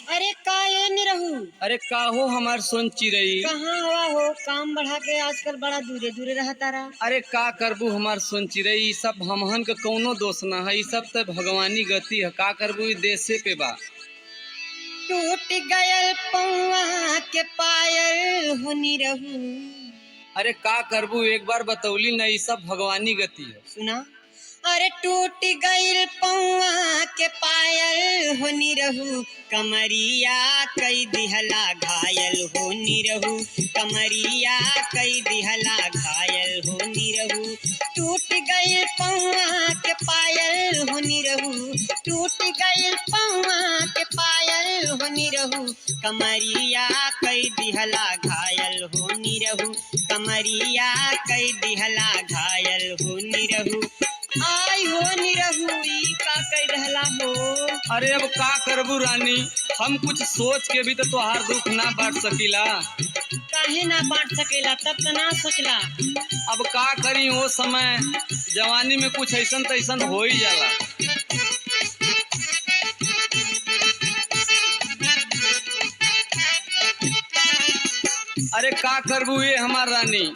अरे का ये निरहू। अरे काहो हमार सोन चिरई। कहाँ हवा हो, काम बढ़ा के आजकल बड़ा दूरे दूरे रहता रहा। अरे का करबू हमार सोन चिरई, ई सब हमहन के कौनो दोष ना है, ई सब तो भगवानी गति है। का करबू ई देशे पे बा। टूट गयल पौआ के पायल हो निरहू। अरे का करबू एक बार बतौली ना, ई सब भगवानी गति है। सुना, अरे टूट गईल पौआ के पायल हो निरहू, कमरिया कई दिहला घायल हो निरहू, कमरिया कई दिहला घायल हो निरहू। टूट गईल पौआ के पायल हो निरहू, टूट गईल पौआ के पायल हो निरहू, कमरिया कई दिहला घायल हो निरहू, कमरिया कई दिहला घायल हो निरहू। आई हो निरहू, ई का कई रहला हो। अरे अब का करबू रानी, हम कुछ सोच के भी तो तोहार दुख ना बांट सकीला। काहे ना बांट सकेला, तब तो ना सोचला। अब का करी, वो समय जवानी में कुछ ऐसन तैसन हो ही जाला। अरे का करबू ये हमार रानी,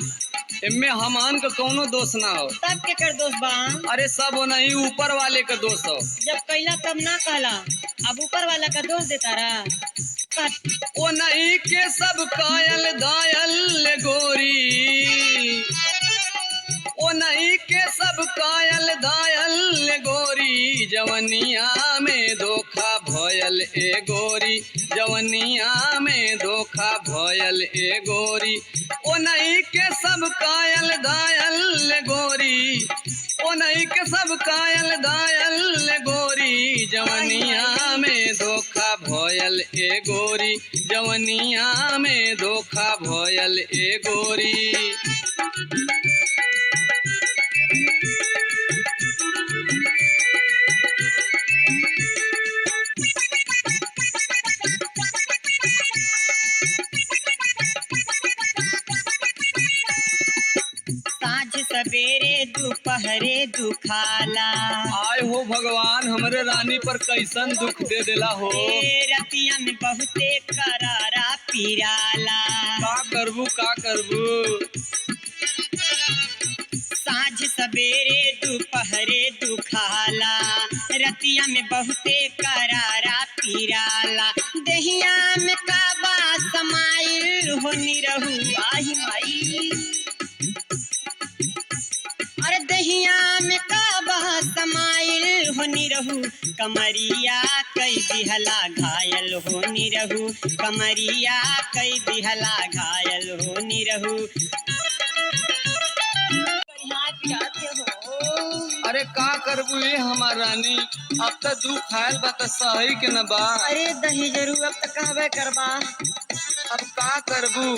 इनमें हमन का कौनो दोष ना हो। तब के कर दोस्त बा। अरे सब नहीं ऊपर वाले का दोष हो। जब कैला तब ना कहला, अब ऊपर वाला का दोष देता रहा। ओ नहीं के सब कायल दायल गोरी, ओ नहीं के सब कायल दायल गोरी, जवनिया में धोखा भयल ए गोरी, जवनिया में धोखा भयल ए गोरी। ओ नहीं के सब कायल दायल गोरी, ओ नहीं के सब कायल दायल गोरी, जवनिया में धोखा भयल ए गोरी, जवनिया में धोखा भयल ए गोरी। साँझ सवेरे दोपहरे दुखाला, आय हो भगवान हमरे रानी पर कैसन दुख दे देला हो। ए रतिया में बहुते करारा पीराला। का करबू का करबू। साँझ सवेरे दोपहरे दुखाला, रतिया में बहुते करारा पीराला। दहिया में काबा समाइल हो निरहू, आही माई। अरे दहिया में काबा समाइल हो निरहू, कमरिया कई दिहला घायल हो निरहू, कमरिया कई दिहला घायल हो निरहू। अरे का करबू ये हमार रानी, अब तो दुख खायल बा तो सही के न बा। अरे दही जरूर अब तक कहबे करबा। अब का करबू।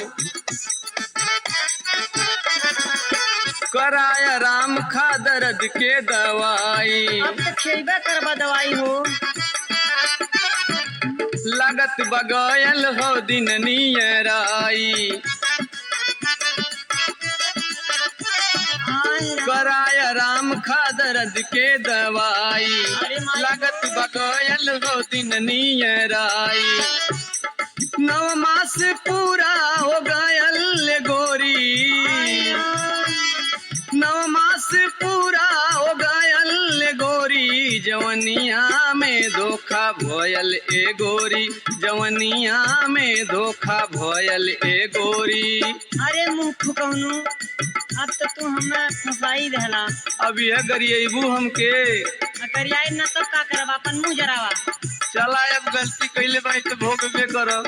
कराया राम खा दर्द के दवाई, अब तक खेबे करबा दवाई हो। लगत बगयल हो दिन नियराई, कराया राम खा दर्द के दवाई, लगत बगयल हो दिन नियराई। 9 मास पूरा हो गयल गोरी, 9 मास पूरा हो गयल गोरी, जवनिया में धोखा भयल ए गोरी, जवनिया में धोखा भयल ए गोरी। अरे मुँह फुकौनू, अब तो तू हमरा फंसाई रहला। अब यह गरिएबू हमके। करियाई ना तब का करबा, अपन मुँह जरावा। चला अब गलती कैले बाई तो भोगबे करब।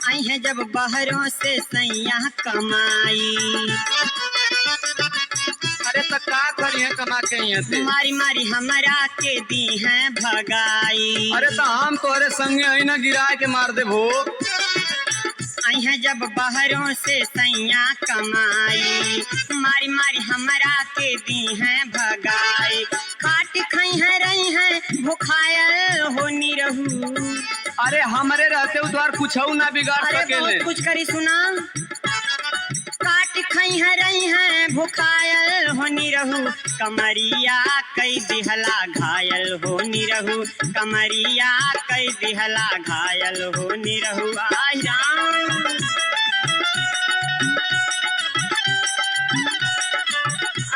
आई है जब बाहरों से सैया कमाई, अरे तो का करिए कमा के यहाँ से। मारी मारी हमरा के दी है भगाई। अरे तो हम तोरे संगे आई ना गिरा के मार दे भो। आई है जब बाहरों से सैया कमाई, मारी मारी हमरा के दी है भगाई। काट खाई है रही है भुखायल हो निरहू। अरे हमरे रहते हो द्वार कुछ ना बिगाड़ अरे सकेले। बहुत कुछ करी सुना। काट खाई है रही है भुखायल हो निरहू, कमरिया कई दिहला घायल हो निरहू, कमरिया कई दिहला घायल हो निरहू। आई राम।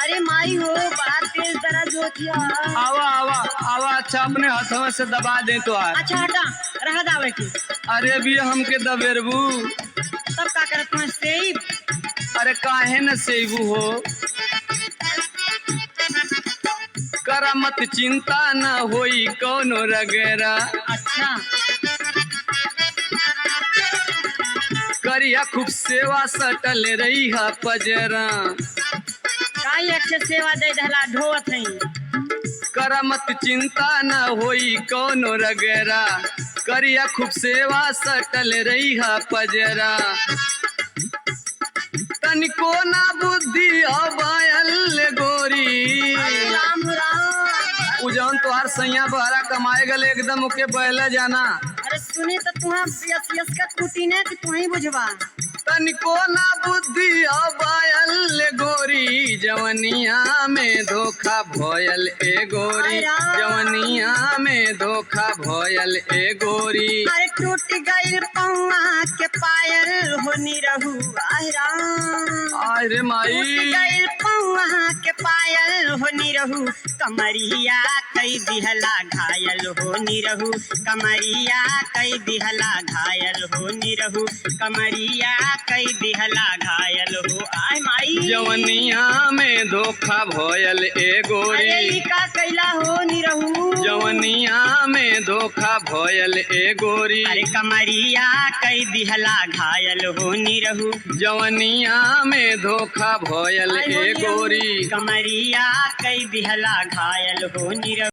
अरे माई हो बड़ा तेज दर्द होतिया। आवा आवा आवा, अच्छा अपने हाथों से दबा दे तो आज। अच्छा हटा रह दावे की। अरे भी हमके दबेरबू। तब का करत मैं सेब। अरे काहे न सेबू हो, करा मत चिंता न होई कौनो रगेरा, अच्छा करिया खूब सेवा सटल रही है पजरा, काई अच्छे सेवा दे दहला ढोवत हई। करा मत चिंता न होई कौनो रगेरा, करिया खूब सेवा सटल रही है पजरा, तनिको ना बुद्धि अबायल गोरी। राम राम। उजौन तोहार सैया बहरा कमाए गले एकदम ओके बहला जाना। अरे सुनी तो तुहा यस यस का कुटी ने कि तू ही बुझवा। तनिको ना बुद्धि अबायल गोरी, जवनिया में धोखा भयल ए गोरी, जवनिया में धोखा भयल ए गोरी। अरे टूट गइल पौआ के पायल हो निरहू। आई राम। अरे माई। टूट गइल पौआ के पायल हो निरहू, कमरिया कई दिहला घायल हो निरहू, कमरिया कई दिहला घायल हो निरहू, कमरिया कई दिहला घायल हो। आय माई। जवनिया में धोखा भयल ए गोरी। अरे ई का कैला हो निरहू। जवनिया में धोखा भयल ए गोरी। अरे कमरिया कई दिहला घायल हो निरहू, जवनिया में धोखा भयल ए गोरी। कमरिया कई दिहला घायल हो निरहू।